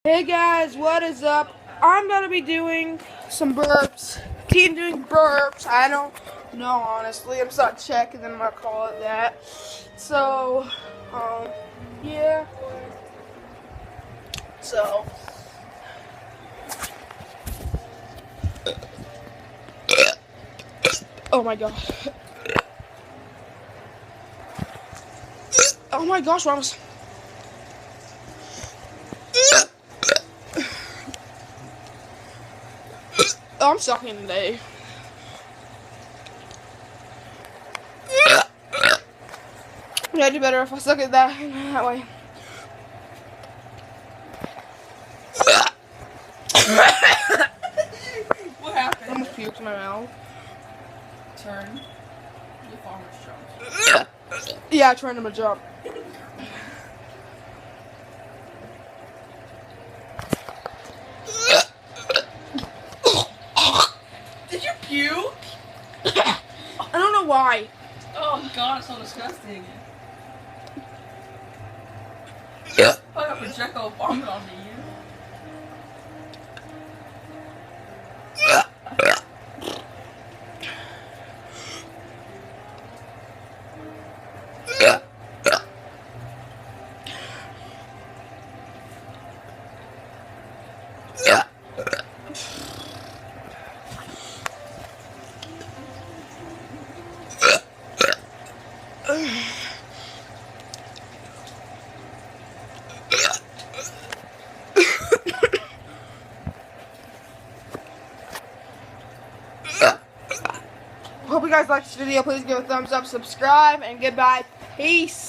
Hey guys, what is up? I'm gonna be doing some burps. Team doing burps. I don't know honestly. I'm just not checking, then I'm gonna call it that. So, yeah. So, oh my god. Oh my gosh, Ramos. Oh, I'm sucking today. I'd do better if I suck at that way. What happened? I almost puked in my mouth. Turn. The farmer's jump. Yeah, I turned him to jump. Did you puke? I don't know why. Oh god, it's so disgusting. I got projectile vomit onto you. Hope you guys liked this video. Please give it a thumbs up, subscribe, and goodbye. Peace.